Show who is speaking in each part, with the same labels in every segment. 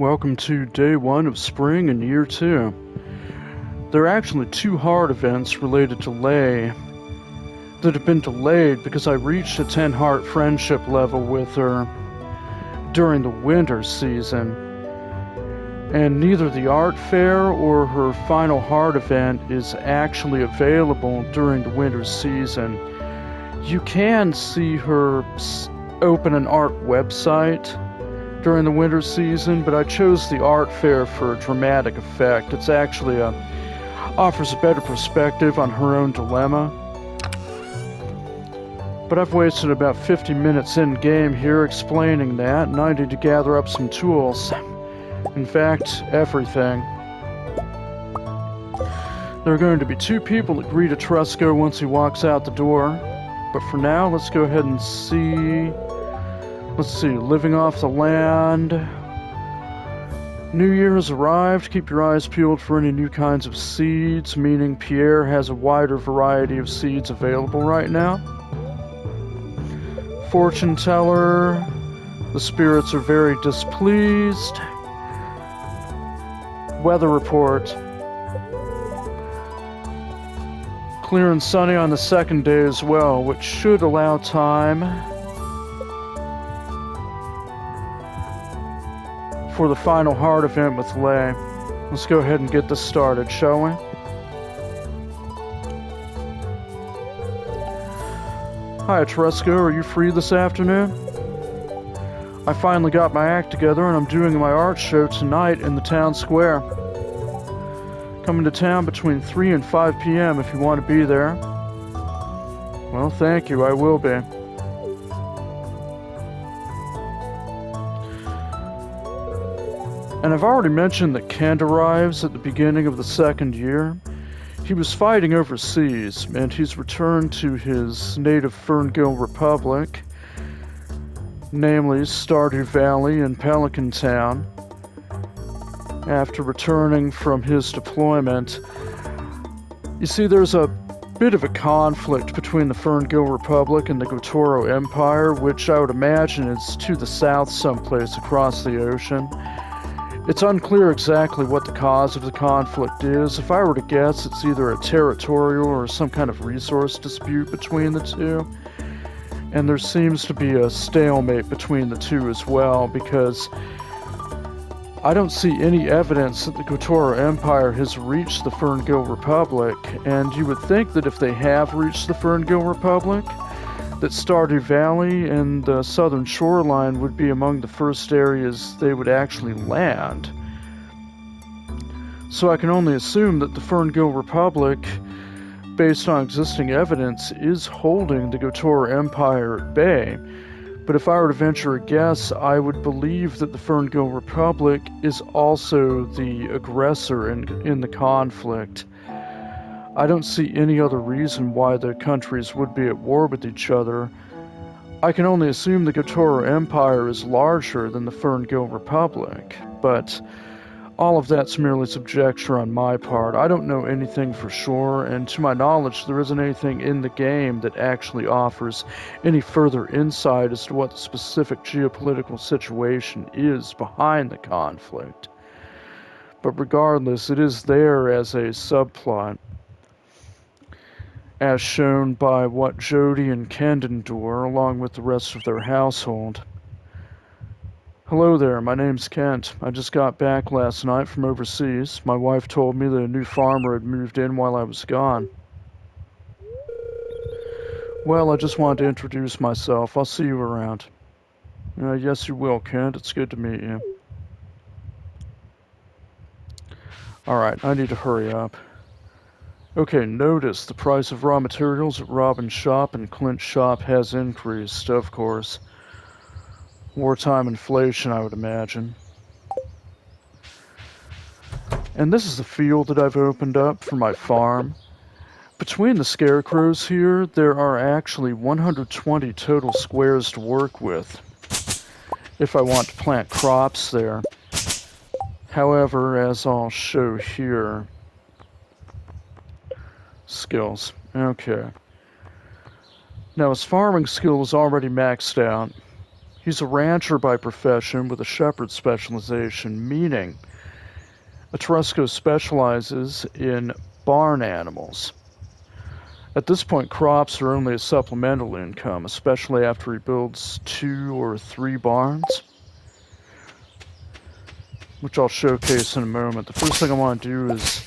Speaker 1: Welcome to day 1 of spring in year 2. There are actually 2 hard events related to Lei that have been delayed because I reached a 10 heart friendship level with her during the winter season. And neither the art fair or her final hard event is actually available during the winter season. You can see her open an art website during the winter season, but I chose the art fair for a dramatic effect. It's actually offers a better perspective on her own dilemma. But I've wasted about 50 minutes in-game here explaining that, and I need to gather up some tools. In fact, everything. There are going to be 2 people that greet Etrusco once he walks out the door. But for now, let's go ahead and see... Let's see, living off the land. New Year has arrived. Keep your eyes peeled for any new kinds of seeds, meaning Pierre has a wider variety of seeds available right now. Fortune teller. The spirits are very displeased. Weather report. Clear and sunny on the second day as well, which should allow time for the final hard event with Lei. Let's go ahead and get this started, shall we? Hi, Etrusco. Are you free this afternoon? I finally got my act together and I'm doing my art show tonight in the town square. Coming to town between 3 and 5 p.m. if you want to be there. Well, thank you. I will be. And I've already mentioned that Kent arrives at the beginning of the second year. He was fighting overseas, and he's returned to his native Ferngill Republic, namely Stardew Valley and Pelican Town. After returning from his deployment, you see there's a bit of a conflict between the Ferngill Republic and the Gotoro Empire, which I would imagine is to the south someplace across the ocean. It's unclear exactly what the cause of the conflict is. If I were to guess, it's either a territorial or some kind of resource dispute between the two. And there seems to be a stalemate between the two as well, because I don't see any evidence that the Gotoro Empire has reached the Ferngill Republic, and you would think that if they have reached the Ferngill Republic, that Stardew Valley and the southern shoreline would be among the first areas they would actually land. So I can only assume that the Ferngill Republic, based on existing evidence, is holding the Gotoro Empire at bay. But if I were to venture a guess, I would believe that the Ferngill Republic is also the aggressor in the conflict. I don't see any other reason why the countries would be at war with each other. I can only assume the Gotoro Empire is larger than the Ferngill Republic, but all of that's merely subjecture on my part. I don't know anything for sure, and to my knowledge, there isn't anything in the game that actually offers any further insight as to what the specific geopolitical situation is behind the conflict. But regardless, it is there as a subplot, as shown by what Jody and Ken endure, along with the rest of their household. Hello there, my name's Kent. I just got back last night from overseas. My wife told me that a new farmer had moved in while I was gone. Well, I just wanted to introduce myself. I'll see you around. Yes, you will, Kent. It's good to meet you. Alright, I need to hurry up. Okay, notice the price of raw materials at Robin's shop and Clint's shop has increased, of course. Wartime inflation, I would imagine. And this is the field that I've opened up for my farm. Between the scarecrows here, there are actually 120 total squares to work with, if I want to plant crops there. However, as I'll show here... Skills. Okay. Now his farming skill is already maxed out. He's a rancher by profession with a shepherd specialization, meaning Etrusco specializes in barn animals. At this point, crops are only a supplemental income, especially after he builds 2 or 3 barns, which I'll showcase in a moment. The first thing I want to do is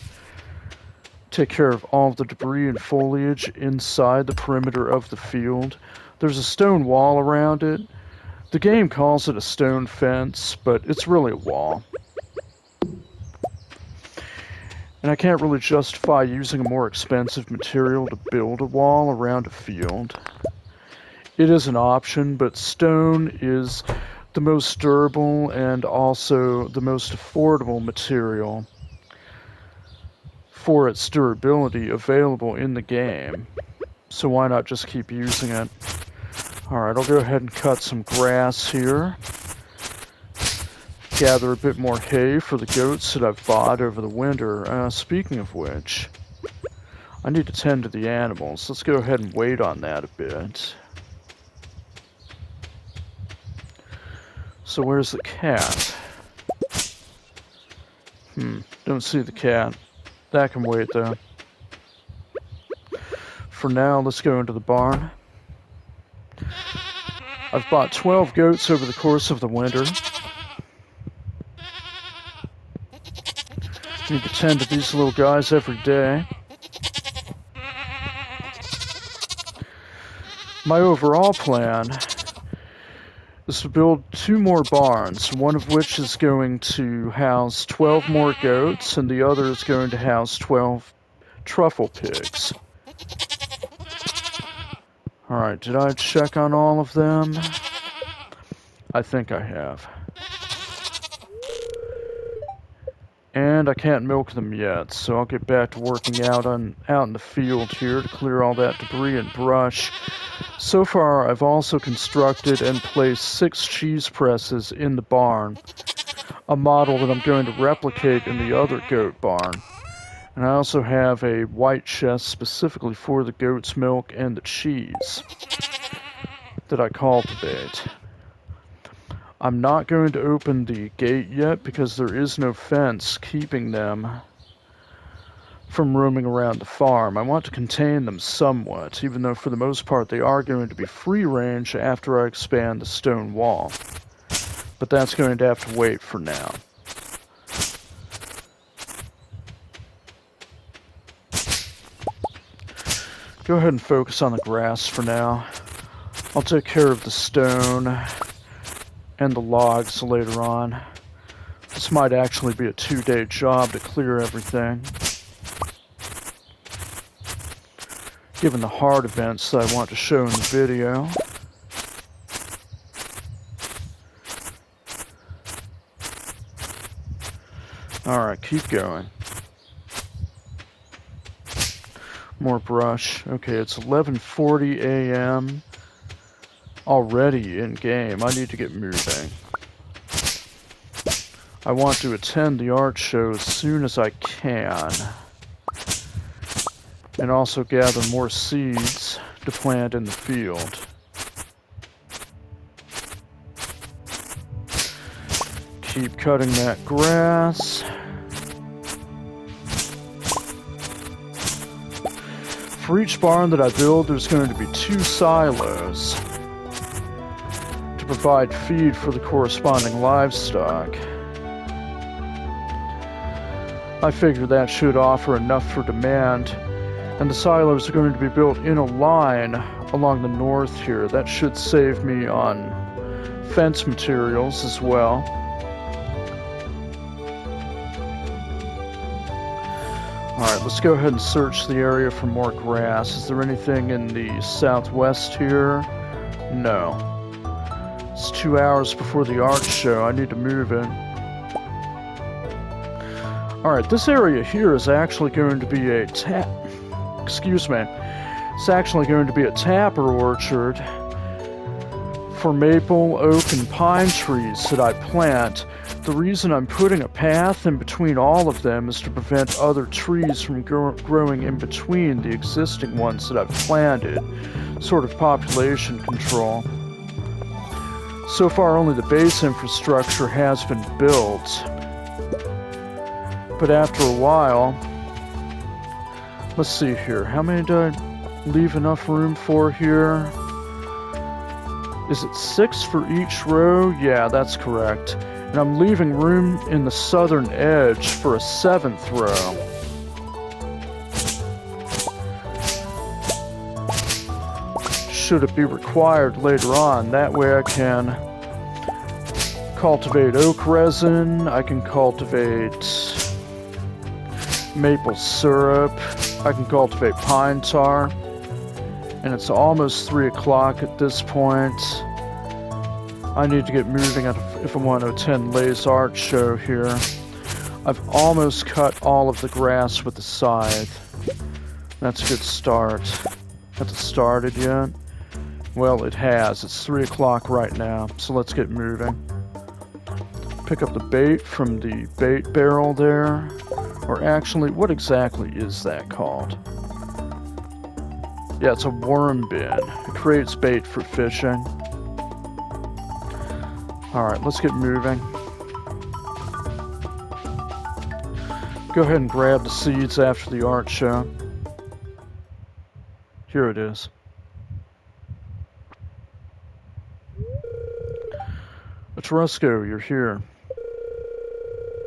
Speaker 1: take care of all of the debris and foliage inside the perimeter of the field. There's a stone wall around it. The game calls it a stone fence, but it's really a wall. And I can't really justify using a more expensive material to build a wall around a field. It is an option, but stone is the most durable and also the most affordable material for its durability available in the game. So why not just keep using it? Alright, I'll go ahead and cut some grass here. Gather a bit more hay for the goats that I've bought over the winter. Speaking of which, I need to tend to the animals. Let's go ahead and wait on that a bit. So where's the cat? Don't see the cat. That can wait though. For now, let's go into the barn. I've bought 12 goats over the course of the winter. Need to tend to these little guys every day. My overall plan is to build 2 more barns, one of which is going to house 12 more goats, and the other is going to house 12 truffle pigs. Alright, did I check on all of them? I think I have. And I can't milk them yet, so I'll get back to working out in the field here to clear all that debris and brush. So far, I've also constructed and placed 6 cheese presses in the barn, a model that I'm going to replicate in the other goat barn. And I also have a white chest specifically for the goat's milk and the cheese that I cultivate. I'm not going to open the gate yet because there is no fence keeping them from roaming around the farm. I want to contain them somewhat, even though for the most part they are going to be free range after I expand the stone wall. But that's going to have to wait for now. Go ahead and focus on the grass for now. I'll take care of the stone and the logs later on. This might actually be a 2-day job to clear everything, given the hard events that I want to show in the video. Alright, keep going. More brush. Okay, it's 11:40 a.m. already in game. I need to get moving. I want to attend the art show as soon as I can. And also gather more seeds to plant in the field. Keep cutting that grass. For each barn that I build, there's going to be 2 silos to provide feed for the corresponding livestock. I figure that should offer enough for demand, and the silos are going to be built in a line along the north here. That should save me on fence materials as well. Alright, let's go ahead and search the area for more grass. Is there anything in the southwest here? No. It's 2 hours before the art show. I need to move in. Alright, this area here is actually going to be a Excuse me. It's actually going to be a tapper orchard for maple, oak, and pine trees that I plant. The reason I'm putting a path in between all of them is to prevent other trees from growing in between the existing ones that I've planted. Sort of population control. So far, only the base infrastructure has been built. But after a while... Let's see here. How many did I leave enough room for here? Is it 6 for each row? Yeah, that's correct. And I'm leaving room in the southern edge for a 7th row. Should it be required later on, that way I can cultivate oak resin, I can cultivate maple syrup, I can cultivate pine tar, and it's almost 3 o'clock at this point. I need to get moving if I want to attend Lay's art show here. I've almost cut all of the grass with the scythe. That's a good start. Has it started yet? Well, it has. It's 3 o'clock right now, so let's get moving. Pick up the bait from the bait barrel there. Or actually, what exactly is that called? Yeah, it's a worm bin. It creates bait for fishing. Alright, let's get moving. Go ahead and grab the seeds after the art show. Here it is. Etrusco, you're here.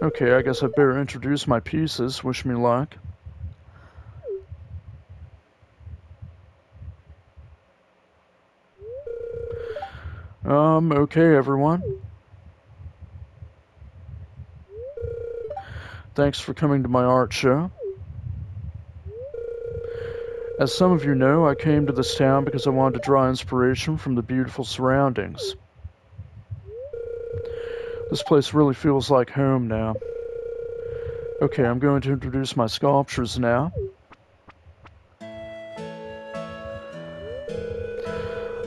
Speaker 1: Okay, I guess I better introduce my pieces. Wish me luck. Okay, everyone. Thanks for coming to my art show. As some of you know, I came to this town because I wanted to draw inspiration from the beautiful surroundings. This place really feels like home now. Okay, I'm going to introduce my sculptures now.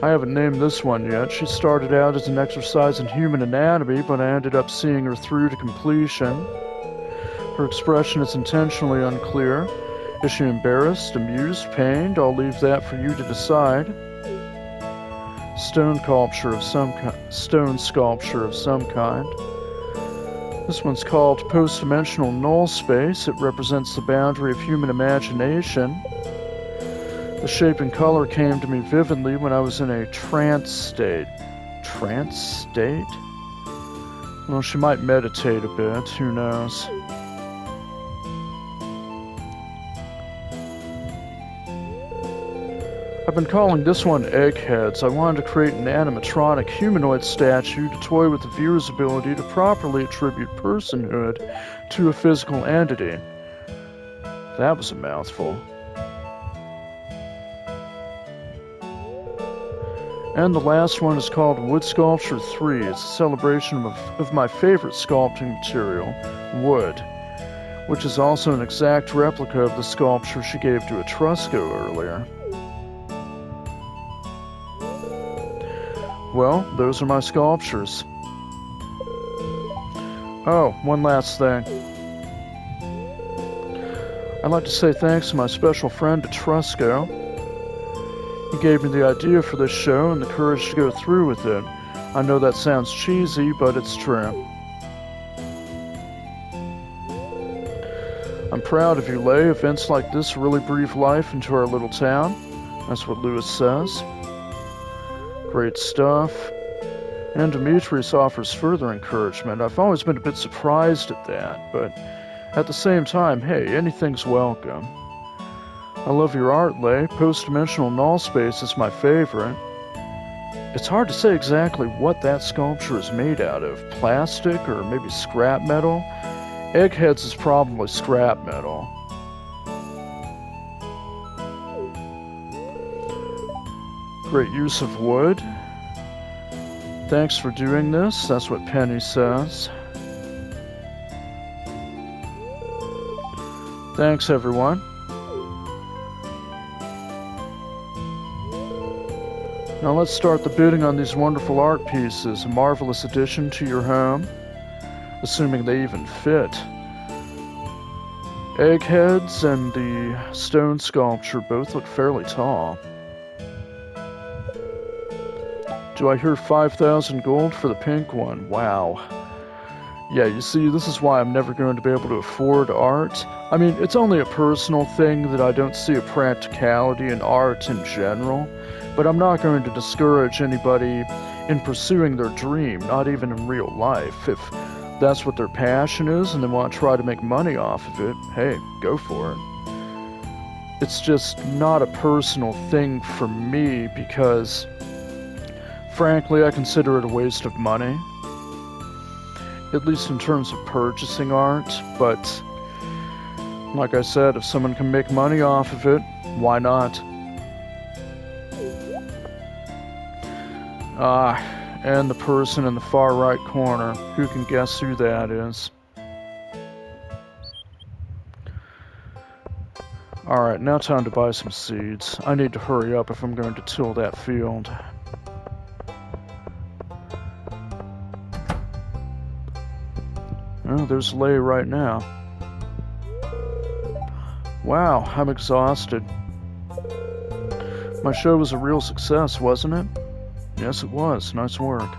Speaker 1: I haven't named this one yet. She started out as an exercise in human anatomy, but I ended up seeing her through to completion. Her expression is intentionally unclear. Is she embarrassed, amused, pained? I'll leave that for you to decide. Stone sculpture of some kind. This one's called Post-Dimensional Null Space. It represents the boundary of human imagination. The shape and color came to me vividly when I was in a trance state. Trance state? Well, she might meditate a bit, who knows. I've been calling this one Eggheads. I wanted to create an animatronic humanoid statue to toy with the viewer's ability to properly attribute personhood to a physical entity. That was a mouthful. And the last one is called Wood Sculpture 3. It's a celebration of my favorite sculpting material, wood, which is also an exact replica of the sculpture she gave to Etrusco earlier. Well, those are my sculptures. Oh, one last thing. I'd like to say thanks to my special friend Etrusco. He gave me the idea for this show and the courage to go through with it. I know that sounds cheesy, but it's true. I'm proud of you, Lay. Events like this really breathe life into our little town. That's what Lewis says. Great stuff. And Demetrius offers further encouragement. I've always been a bit surprised at that, but at the same time, hey, anything's welcome. I love your art, Lay. Post-dimensional null space is my favorite. It's hard to say exactly what that sculpture is made out of. Plastic or maybe scrap metal? Eggheads is probably scrap metal. Great use of wood. Thanks for doing this. That's what Penny says. Thanks, everyone. Now let's start the bidding on these wonderful art pieces. A marvelous addition to your home, assuming they even fit. Eggheads and the stone sculpture both look fairly tall. Do I hear 5,000 gold for the pink one? Wow. Yeah, you see, this is why I'm never going to be able to afford art. I mean, it's only a personal thing that I don't see a practicality in art in general, but I'm not going to discourage anybody in pursuing their dream, not even in real life. If that's what their passion is and they want to try to make money off of it, hey, go for it. It's just not a personal thing for me because, frankly, I consider it a waste of money. At least in terms of purchasing art, but like I said, if someone can make money off of it, why not? And the person in the far right corner. Who can guess who that is? Alright, now time to buy some seeds. I need to hurry up if I'm going to till that field. Oh, there's Lay right now. Wow, I'm exhausted. My show was a real success, wasn't it? Yes, it was. Nice work.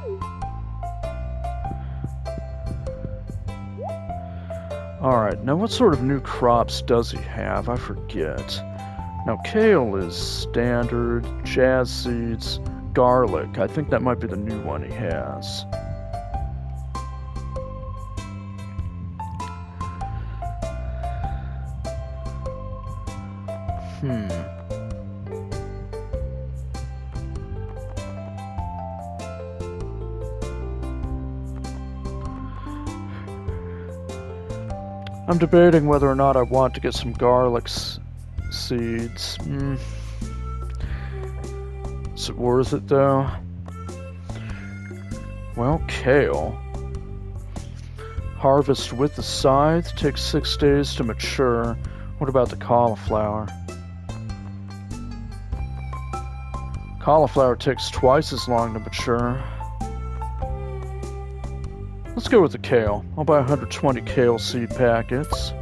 Speaker 1: Alright, now what sort of new crops does he have? I forget. Now, kale is standard, jazz seeds, garlic. I think that might be the new one he has. I'm debating whether or not I want to get some garlic seeds. Is it worth it though? Well, kale. Harvest with the scythe, takes 6 days to mature. What about the cauliflower? Cauliflower takes twice as long to mature. Let's go with the kale. I'll buy 120 kale seed packets.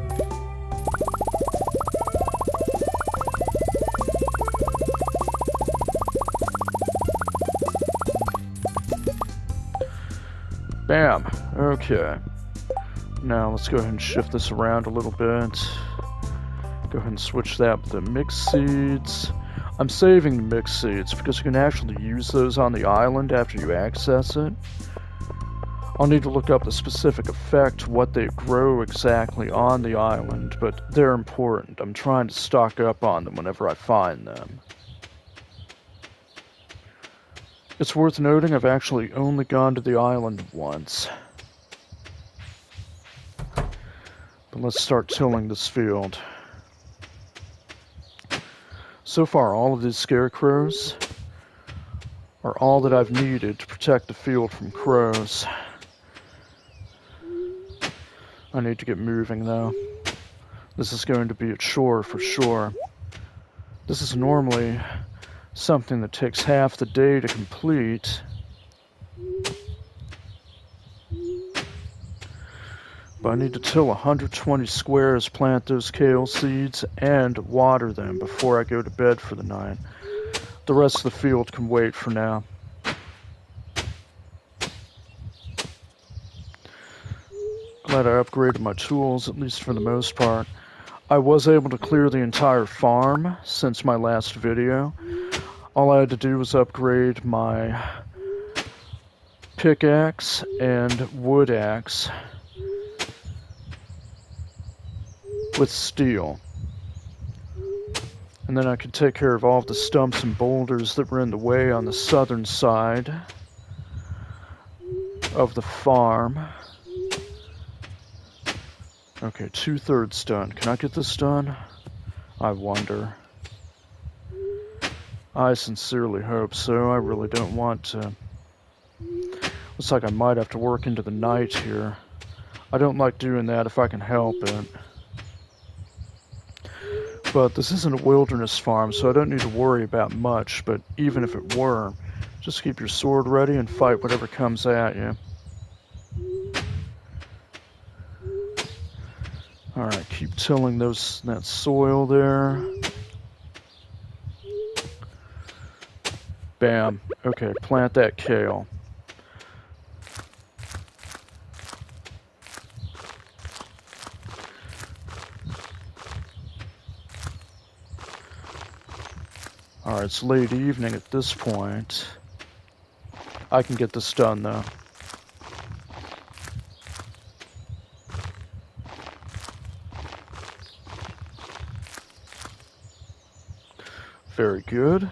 Speaker 1: Bam. Okay. Now let's go ahead and shift this around a little bit. Go ahead and switch that with the mixed seeds. I'm saving the mixed seeds because you can actually use those on the island after you access it. I'll need to look up the specific effect, what they grow exactly on the island, but they're important. I'm trying to stock up on them whenever I find them. It's worth noting I've actually only gone to the island once. But let's start tilling this field. So far, all of these scarecrows are all that I've needed to protect the field from crows. I need to get moving, though. This is going to be a chore for sure. This is normally something that takes half the day to complete. But I need to till 120 squares, plant those kale seeds, and water them before I go to bed for the night. The rest of the field can wait for now. Glad I upgraded my tools, at least for the most part. I was able to clear the entire farm since my last video. All I had to do was upgrade my pickaxe and wood axe with steel. And then I could take care of all of the stumps and boulders that were in the way on the southern side of the farm. Okay, 2/3 done. Can I get this done? I wonder. I sincerely hope so. I really don't want to. Looks like I might have to work into the night here. I don't like doing that if I can help it. But this isn't a wilderness farm, so I don't need to worry about much. But even if it were, just keep your sword ready and fight whatever comes at you. Alright, keep tilling that soil there. Bam. Okay, plant that kale. Alright, it's late evening at this point. I can get this done, though. Very good.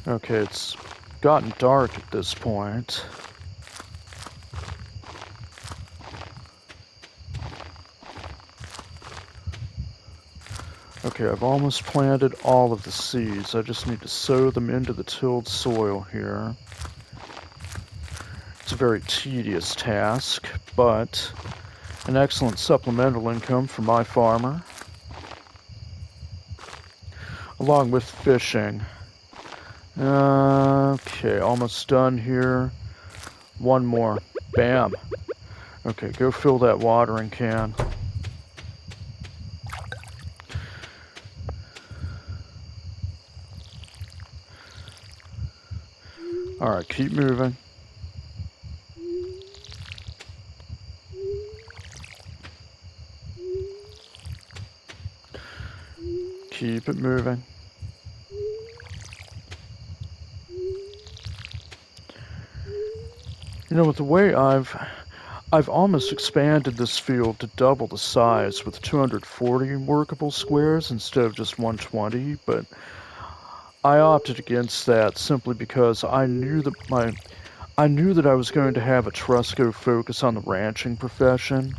Speaker 1: Okay, it's gotten dark at this point. Okay, I've almost planted all of the seeds. I just need to sow them into the tilled soil here. It's a very tedious task, but an excellent supplemental income for my farmer, along with fishing. Okay, almost done here. One more. Bam. Okay, go fill that watering can. Alright, keep moving. Keep it moving. You know, with the way I've almost expanded this field to double the size with 240 workable squares instead of just 120, but I opted against that simply because I knew that I was going to have a Trusco focus on the ranching profession.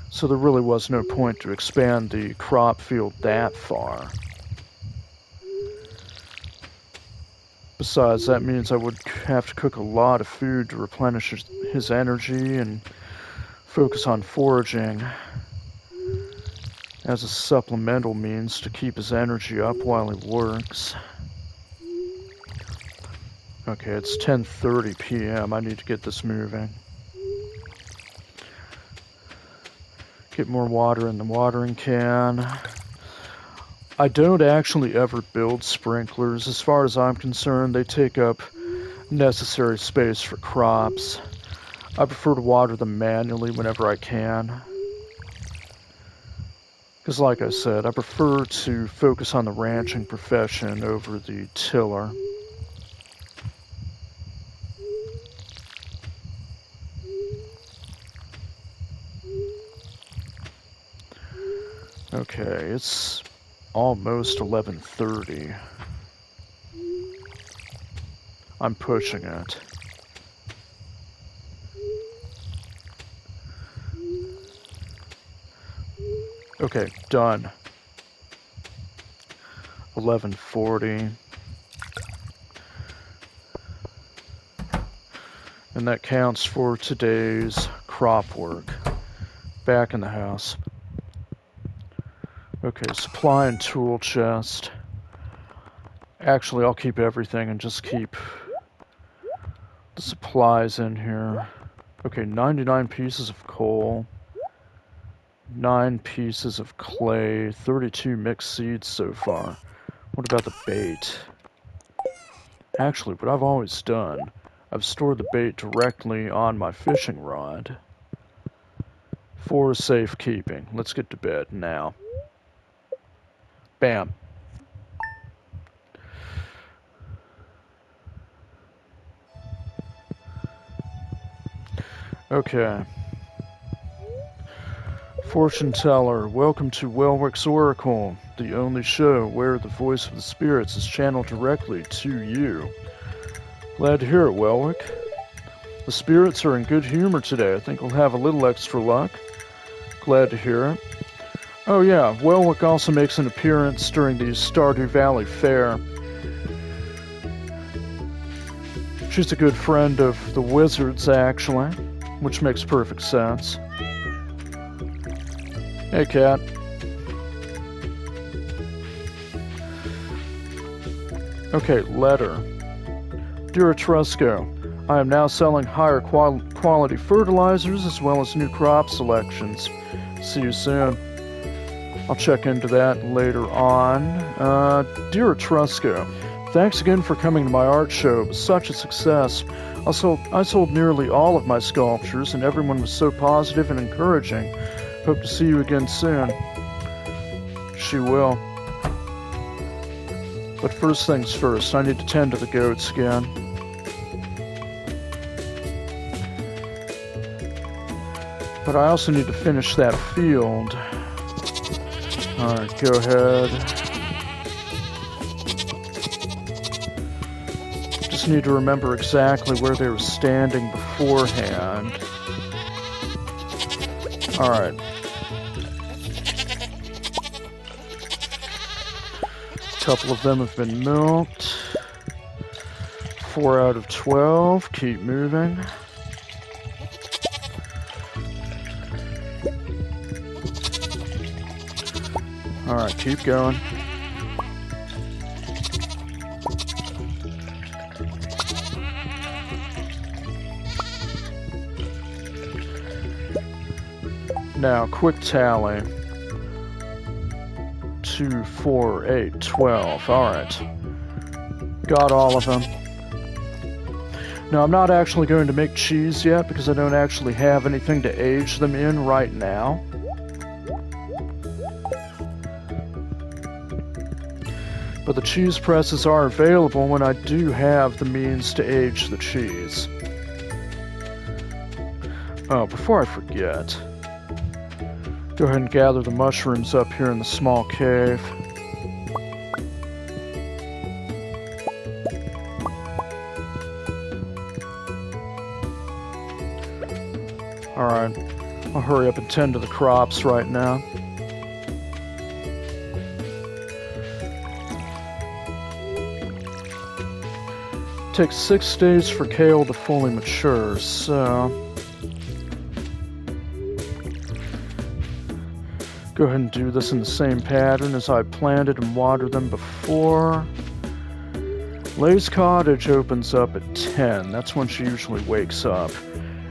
Speaker 1: So there really was no point to expand the crop field that far. Besides, that means I would have to cook a lot of food to replenish his energy and focus on foraging as a supplemental means to keep his energy up while he works. Okay, it's 10:30 p.m. I need to get this moving. Get more water in the watering can. I don't actually ever build sprinklers. As far as I'm concerned, they take up necessary space for crops. I prefer to water them manually whenever I can. Because like I said, I prefer to focus on the ranching profession over the tiller. Okay, it's almost 11:30. I'm pushing it. Okay, done. 11:40. And that counts for today's crop work. Back in the house. Okay, supply and tool chest. Actually, I'll keep everything and just keep the supplies in here. Okay, 99 pieces of coal. 9 pieces of clay. 32 mixed seeds so far. What about the bait? Actually, what I've always done, I've stored the bait directly on my fishing rod for safekeeping. Let's get to bed now. Bam. Okay. Fortune teller, welcome to Welwick's Oracle, the only show where the voice of the spirits is channeled directly to you. Glad to hear it, Welwick. The spirits are in good humor today. I think we'll have a little extra luck. Glad to hear it. Oh yeah, Welwick also makes an appearance during the Stardew Valley Fair. She's a good friend of the Wizards, actually, which makes perfect sense. Hey, cat. Okay, letter. Dear Etrusco, I am now selling higher quality fertilizers as well as new crop selections. See you soon. I'll check into that later on. Dear Etrusco, thanks again for coming to my art show. It was such a success. I sold nearly all of my sculptures, and everyone was so positive and encouraging. Hope to see you again soon. She will. But first things first, I need to tend to the goats again. But I also need to finish that field. Alright, go ahead. Just need to remember exactly where they were standing beforehand. Alright. A couple of them have been milked. 4 out of 12. Keep moving. Alright, keep going. Now, quick tally. 2, 4, 8, 12. Alright. Got all of them. Now, I'm not actually going to make cheese yet because I don't actually have anything to age them in right now. But the cheese presses are available when I do have the means to age the cheese. Oh, before I forget, go ahead and gather the mushrooms up here in the small cave. Alright, I'll hurry up and tend to the crops right now. Takes 6 days for kale to fully mature, so go ahead and do this in the same pattern as I planted and watered them before. Lay's cottage opens up at 10. That's when she usually wakes up.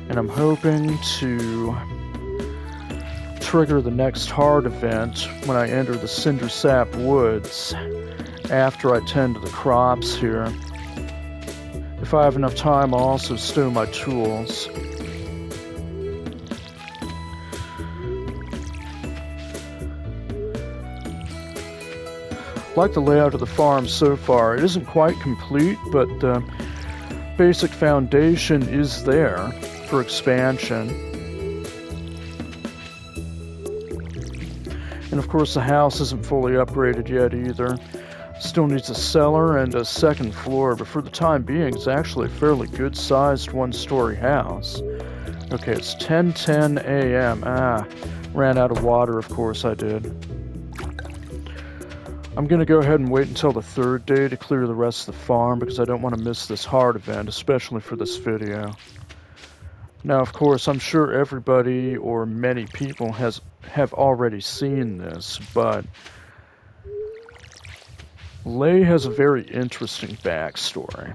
Speaker 1: And I'm hoping to trigger the next hard event when I enter the Cindersap Woods after I tend to the crops here. If I have enough time, I'll also stow my tools. Like the layout of the farm so far. It isn't quite complete, but the basic foundation is there for expansion. And of course the house isn't fully upgraded yet either. Still needs a cellar and a second floor, but for the time being, it's actually a fairly good-sized one-story house. Okay, it's 10:10 a.m. Ran out of water, of course I did. I'm gonna go ahead and wait until the 3rd day to clear the rest of the farm, because I don't want to miss this hard event, especially for this video. Now, of course, I'm sure everybody, or many people, have already seen this, but Lay has a very interesting backstory.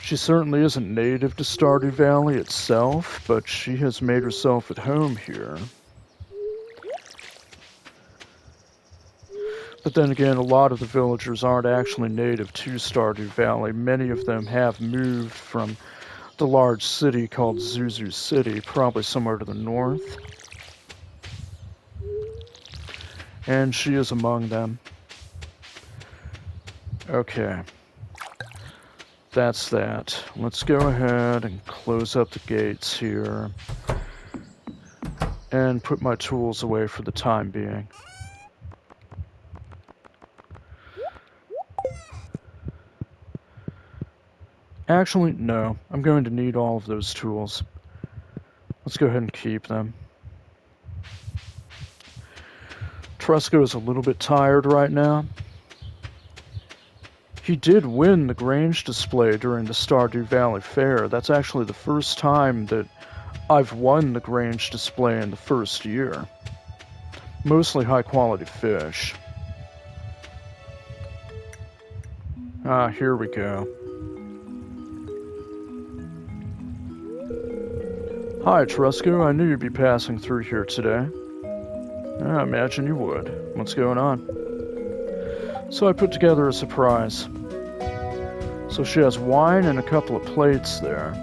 Speaker 1: She certainly isn't native to Stardew Valley itself, but she has made herself at home here. But then again, a lot of the villagers aren't actually native to Stardew Valley. Many of them have moved from the large city called Zuzu City, probably somewhere to the north. And she is among them. Okay. That's that. Let's go ahead and close up the gates here. And put my tools away for the time being. Actually, no. I'm going to need all of those tools. Let's go ahead and keep them. Trusco is a little bit tired right now. He did win the Grange display during the Stardew Valley Fair. That's actually the first time that I've won the Grange display in the first year. Mostly high quality fish. Ah, here we go. Hi, Trusco. I knew you'd be passing through here today. I imagine you would. What's going on? So I put together a surprise. So she has wine and a couple of plates there.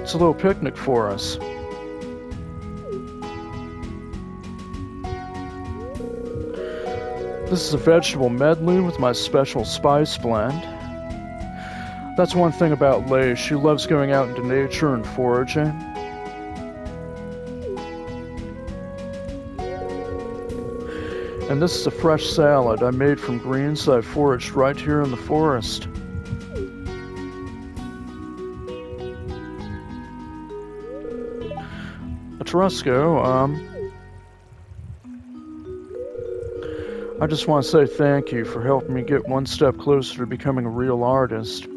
Speaker 1: It's a little picnic for us. This is a vegetable medley with my special spice blend. That's one thing about Lei. She loves going out into nature and foraging. And this is a fresh salad I made from greens that I foraged right here in the forest. Etrusco, I just want to say thank you for helping me get one step closer to becoming a real artist.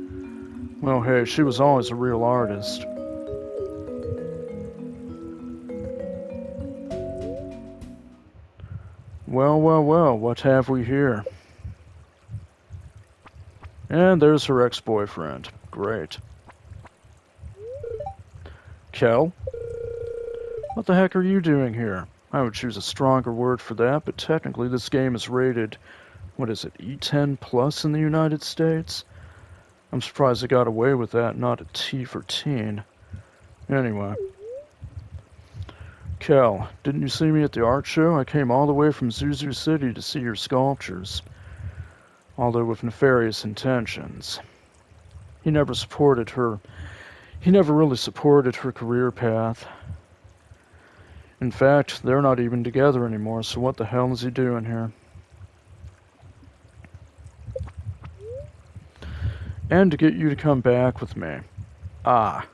Speaker 1: Well, hey, she was always a real artist. Well, well, well, what have we here? And there's her ex-boyfriend. Great. Kel? What the heck are you doing here? I would choose a stronger word for that, but technically this game is rated, what is it, E10 plus in the United States? I'm surprised they got away with that, not a T for teen. Anyway. Kel, didn't you see me at the art show? I came all the way from Zuzu City to see your sculptures. Although with nefarious intentions. He never really supported her career path. In fact, they're not even together anymore, so what the hell is he doing here? And to get you to come back with me. Ah.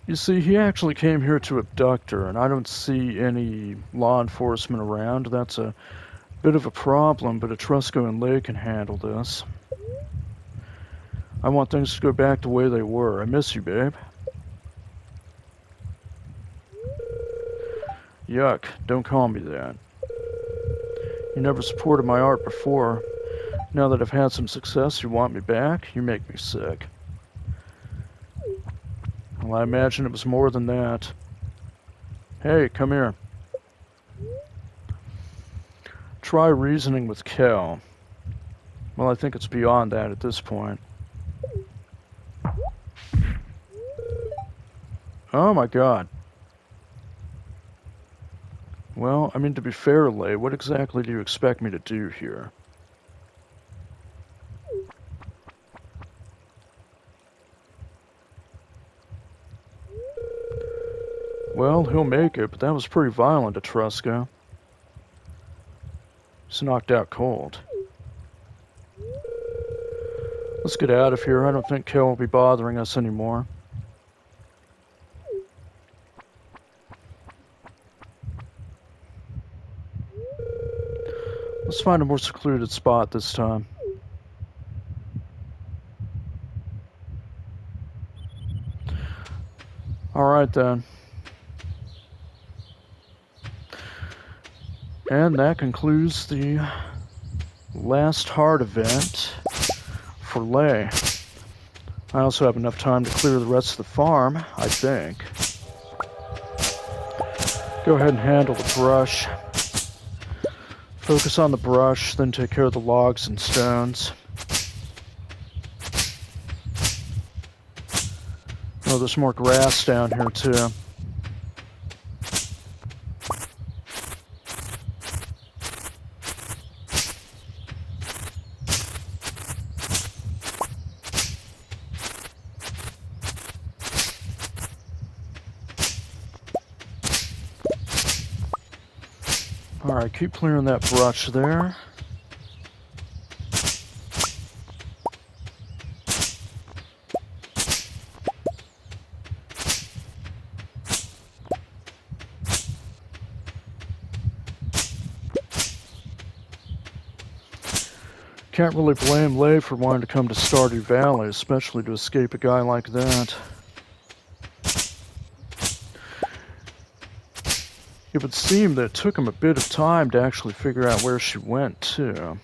Speaker 1: You see, he actually came here to abduct her, and I don't see any law enforcement around. That's a bit of a problem, but Etrusco and Lei can handle this. I want things to go back the way they were. I miss you, babe. Yuck, don't call me that. You never supported my art before. Now that I've had some success, you want me back? You make me sick. Well, I imagine it was more than that. Hey, come here. Try reasoning with Kel. Well, I think it's beyond that at this point. Oh my god. Well, I mean, to be fair, Lei, what exactly do you expect me to do here? Well, he'll make it, but that was pretty violent, Etrusco. He's knocked out cold. Let's get out of here. I don't think Kel will be bothering us anymore. Let's find a more secluded spot this time. Alright then. And that concludes the last hard event for Lei. I also have enough time to clear the rest of the farm, I think. Go ahead and handle the brush. Focus on the brush, then take care of the logs and stones. Oh, there's more grass down here too. Alright, keep clearing that brush there. Can't really blame Lei for wanting to come to Stardew Valley, especially to escape a guy like that. It would seem that it took him a bit of time to actually figure out where she went, too.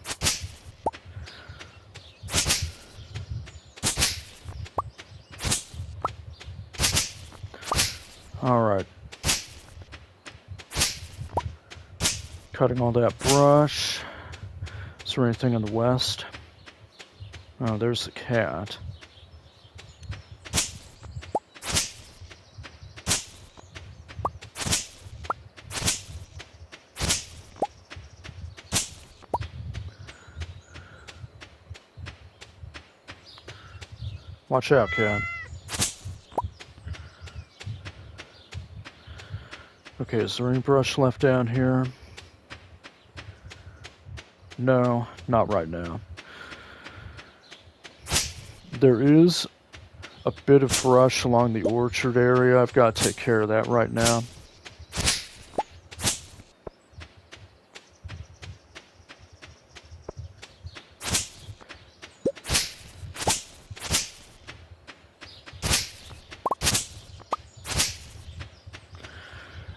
Speaker 1: Alright. Cutting all that brush. Is there anything in the west? Oh, there's the cat. Watch out, cat. Okay, is there any brush left down here? No, not right now. There is a bit of brush along the orchard area. I've got to take care of that right now.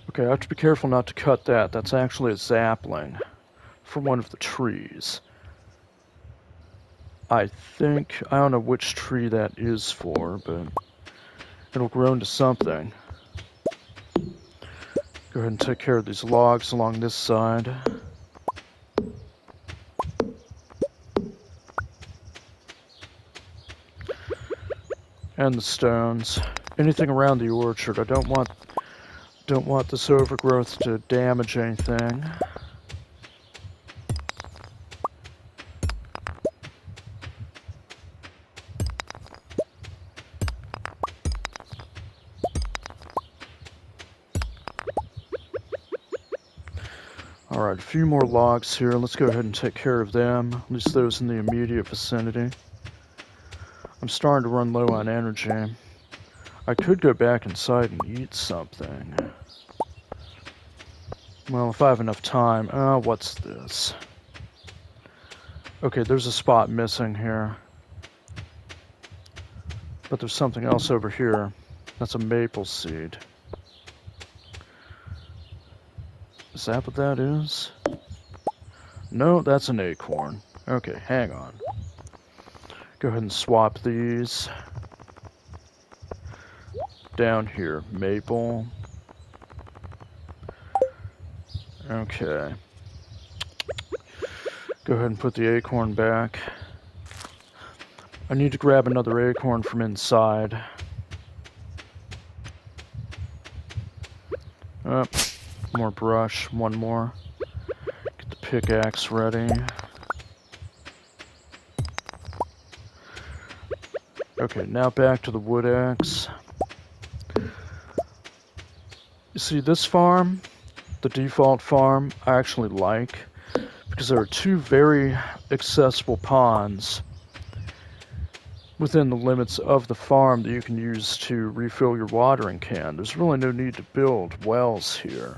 Speaker 1: Okay, I have to be careful not to cut that. That's actually a sapling from one of the trees. I don't know which tree that is for, but it'll grow into something. Go ahead and take care of these logs along this side. And the stones. Anything around the orchard. I don't want this overgrowth to damage anything. Alright, a few more logs here. Let's go ahead and take care of them, at least those in the immediate vicinity. I'm starting to run low on energy. I could go back inside and eat something. Well, if I have enough time. What's this? Okay, there's a spot missing here. But there's something else over here. That's a maple seed. Is that what that is? No, that's an acorn. Okay, hang on. Go ahead and swap these. Down here, maple. Okay. Go ahead and put the acorn back. I need to grab another acorn from inside. More brush, one more. Get the pickaxe ready. Okay, now back to the wood axe. You see, this farm, the default farm, I actually like, because there are two very accessible ponds within the limits of the farm that you can use to refill your watering can. There's really no need to build wells here.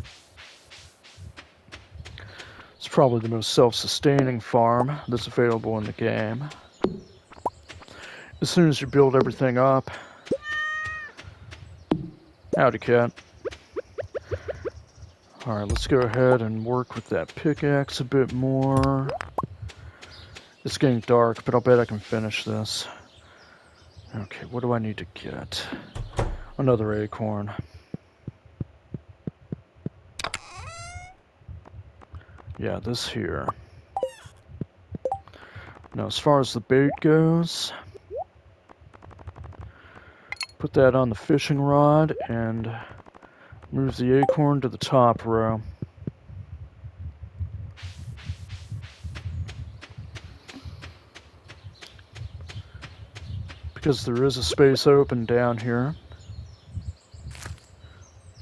Speaker 1: It's probably the most self-sustaining farm that's available in the game. As soon as you build everything up... Howdy, cat. Alright, let's go ahead and work with that pickaxe a bit more. It's getting dark, but I'll bet I can finish this. Okay, what do I need to get? Another acorn. Yeah, this here. Now, as far as the bait goes, put that on the fishing rod and move the acorn to the top row. Because there is a space open down here.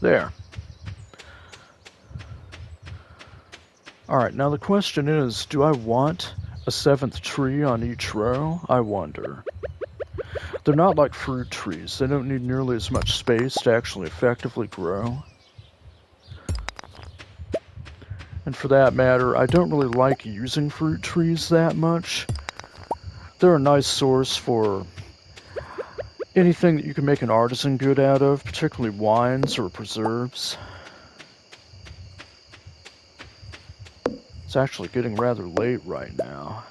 Speaker 1: There. Alright, now the question is, do I want a 7th tree on each row? I wonder. They're not like fruit trees. They don't need nearly as much space to actually effectively grow. And for that matter, I don't really like using fruit trees that much. They're a nice source for anything that you can make an artisan good out of, particularly wines or preserves. It's actually getting rather late right now.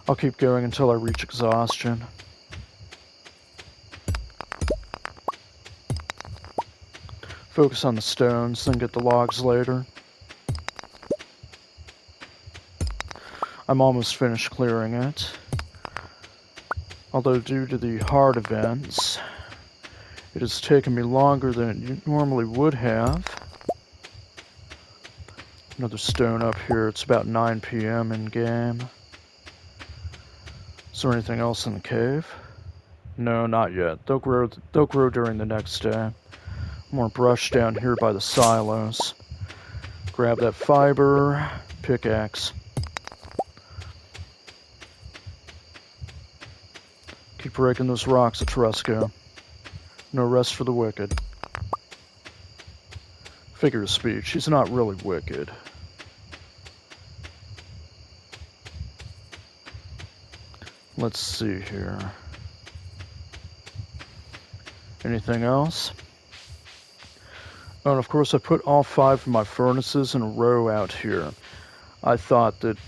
Speaker 1: I'll keep going until I reach exhaustion. Focus on the stones, then get the logs later. I'm almost finished clearing it. Although due to the hard events, it has taken me longer than it normally would have. Another stone up here. It's about 9 p.m. in game. Is there anything else in the cave? No, not yet. They'll grow during the next day. More brush down here by the silos. Grab that fiber, pickaxe. Keep breaking those rocks at Trusco. No rest for the wicked. Figure of speech, he's not really wicked. Let's see here. Anything else? Oh, and of course I put all 5 of my furnaces in a row out here. I thought that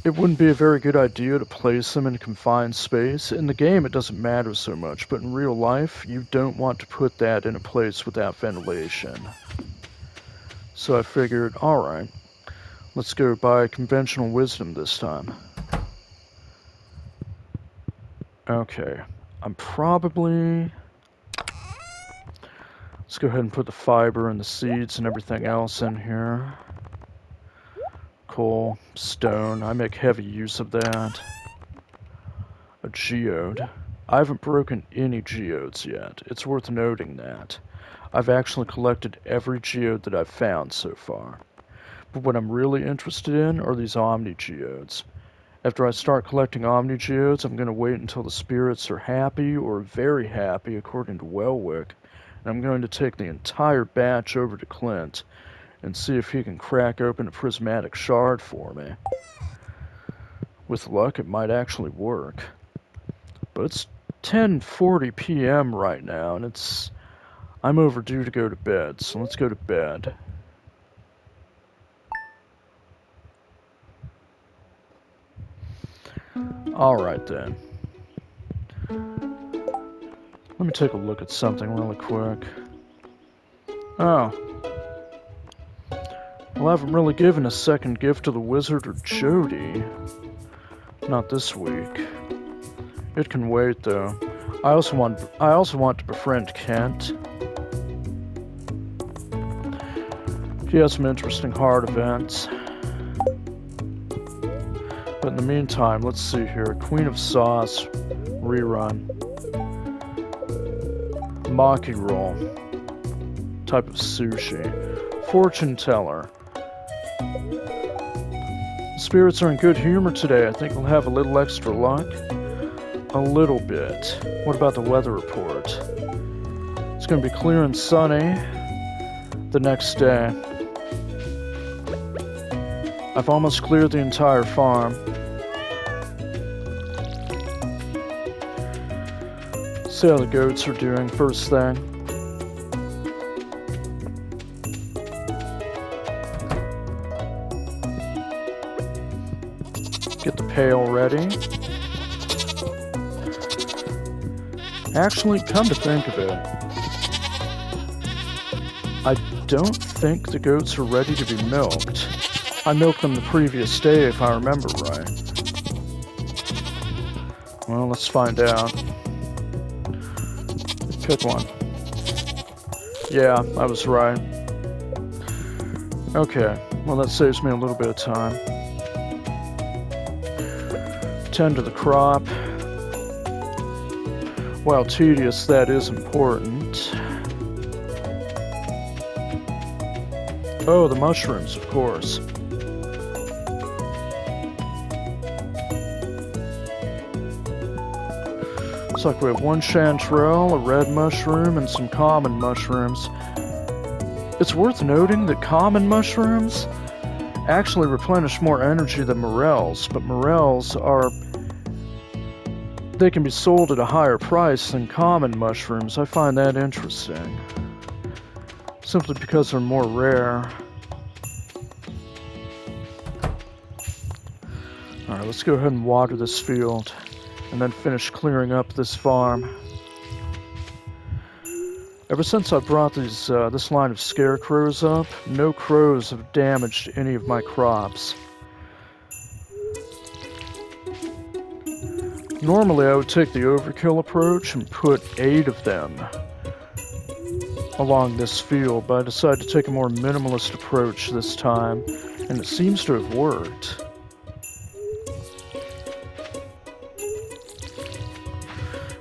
Speaker 1: it wouldn't be a very good idea to place them in a confined space. In the game it doesn't matter so much, but in real life you don't want to put that in a place without ventilation. So I figured, alright, let's go by conventional wisdom this time. Okay, I'm probably... Let's go ahead and put the fiber and the seeds and everything else in here. Coal, stone, I make heavy use of that. A geode. I haven't broken any geodes yet. It's worth noting that. I've actually collected every geode that I've found so far. But what I'm really interested in are these Omni geodes. After I start collecting Omni geodes, I'm going to wait until the spirits are happy or very happy according to Welwick. And I'm going to take the entire batch over to Clint and see if he can crack open a prismatic shard for me. With luck, it might actually work. But it's 10:40 p.m. right now, and I'm overdue to go to bed, so let's go to bed. Alright then. Let me take a look at something really quick. Oh. Well, I haven't really given a second gift to the wizard or Jody. Not this week. It can wait, though. I also want to befriend Kent. He has some interesting hard events. But in the meantime, let's see here. Queen of Sauce rerun. Maki roll. Type of sushi. Fortune teller. Spirits are in good humor today. I think we'll have a little extra luck. A little bit. What about the weather report? It's going to be clear and sunny the next day. I've almost cleared the entire farm. See how the goats are doing first thing. Get the pail ready. Actually, come to think of it, I don't think the goats are ready to be milked. I milked them the previous day, if I remember right. Well, let's find out. Pick one. Yeah, I was right. Okay, well that saves me a little bit of time. Tend to the crop. While tedious, that is important. Oh, the mushrooms, of course. Looks like we have one chanterelle, a red mushroom, and some common mushrooms. It's worth noting that common mushrooms actually replenish more energy than morels, but morels they can be sold at a higher price than common mushrooms. I find that interesting. simply because they're more rare. Alright, let's go ahead and water this field, and then finish clearing up this farm. Ever since I brought this line of scarecrows up, no crows have damaged any of my crops. Normally I would take the overkill approach and put 8 of them along this field, but I decided to take a more minimalist approach this time, and it seems to have worked.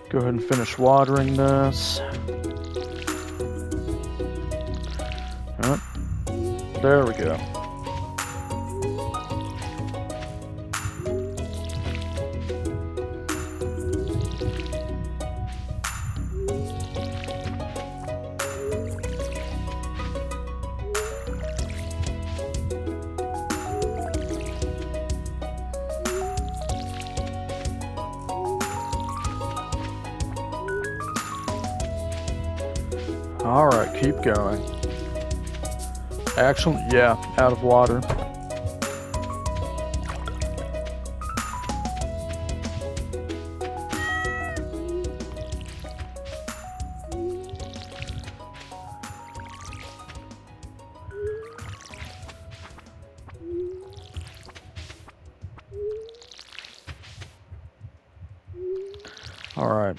Speaker 1: Go ahead and finish watering this. There we go. Alright, keep going. Actually, yeah, out of water. Alright.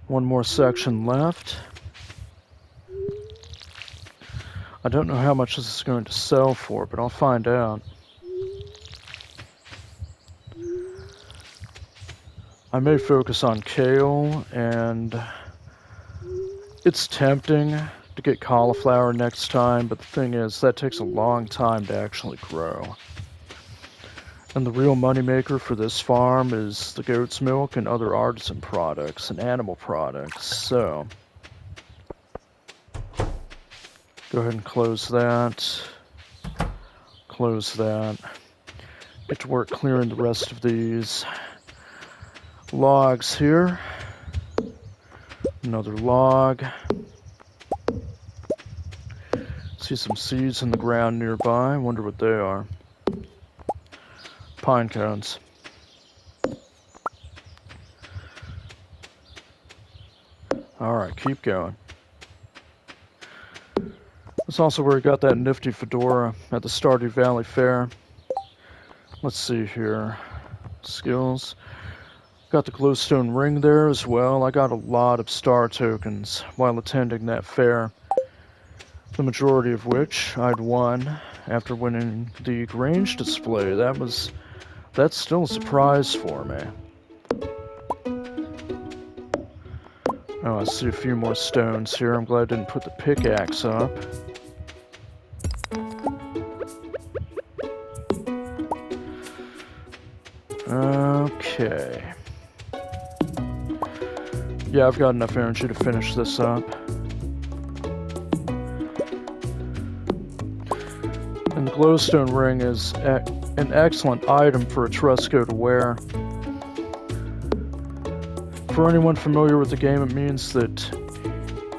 Speaker 1: One more section left. I don't know how much this is going to sell for, but I'll find out. I may focus on kale, and it's tempting to get cauliflower next time, but the thing is, that takes a long time to actually grow. And the real moneymaker for this farm is the goat's milk and other artisan products and animal products, so go ahead and close that. Close that. Get to work clearing the rest of these logs here. Another log. See some seeds in the ground nearby. Wonder what they are. Pine cones. Alright, keep going. That's also where we got that nifty fedora at the Stardew Valley Fair. Let's see here. Skills. Got the glowstone ring there as well. I got a lot of star tokens while attending that fair. The majority of which I'd won after winning the Grange display. That's still a surprise for me. Oh, I see a few more stones here. I'm glad I didn't put the pickaxe up. Okay. Yeah, I've got enough energy to finish this up. And the glowstone ring is an excellent item for a Trusco to wear. For anyone familiar with the game, it means that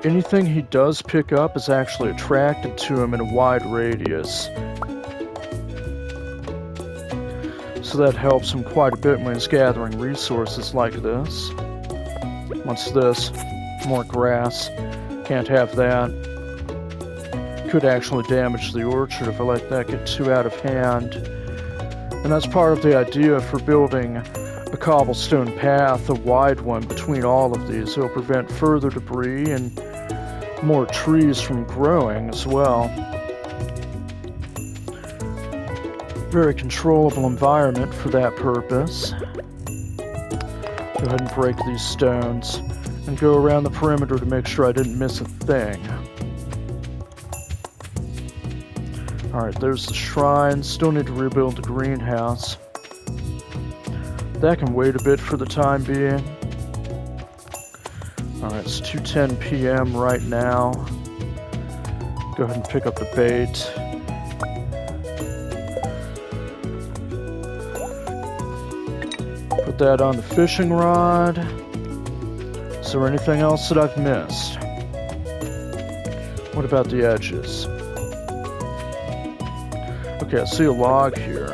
Speaker 1: anything he does pick up is actually attracted to him in a wide radius. So that helps him quite a bit when he's gathering resources like this. What's this? More grass. Can't have that. Could actually damage the orchard if I let that get too out of hand. And that's part of the idea for building a cobblestone path, a wide one between all of these. It'll prevent further debris and more trees from growing as well. Very controllable environment for that purpose. Go ahead and break these stones and go around the perimeter to make sure I didn't miss a thing. Alright, there's the shrine. Still need to rebuild the greenhouse. That can wait a bit for the time being. Alright, it's 2:10 p.m. right now. Go ahead and pick up the bait. Put that on the fishing rod. Is there anything else that I've missed? What about the edges? Okay, I see a log here.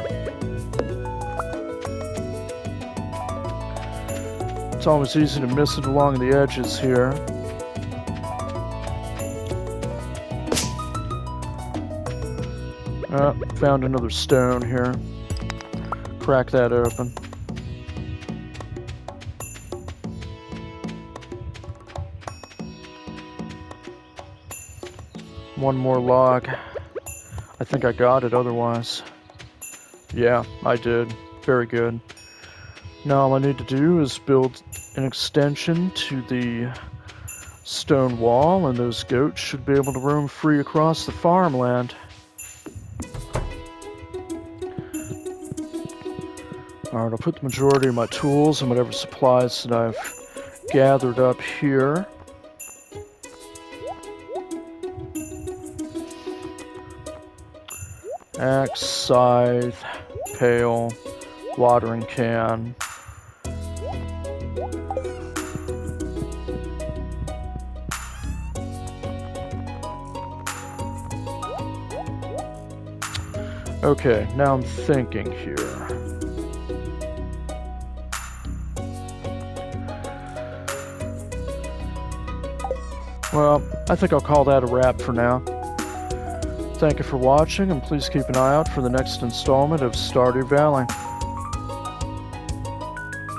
Speaker 1: It's always easy to miss it along the edges here. Found another stone here. Crack that open. One more log. I think I got it otherwise. Yeah, I did. Very good. Now all I need to do is build an extension to the stone wall, and those goats should be able to roam free across the farmland. Alright, I'll put the majority of my tools and whatever supplies that I've gathered up here. Axe, scythe, pail, watering can. Okay, now I'm thinking here. Well, I think I'll call that a wrap for now. Thank you for watching, and please keep an eye out for the next installment of Stardew Valley.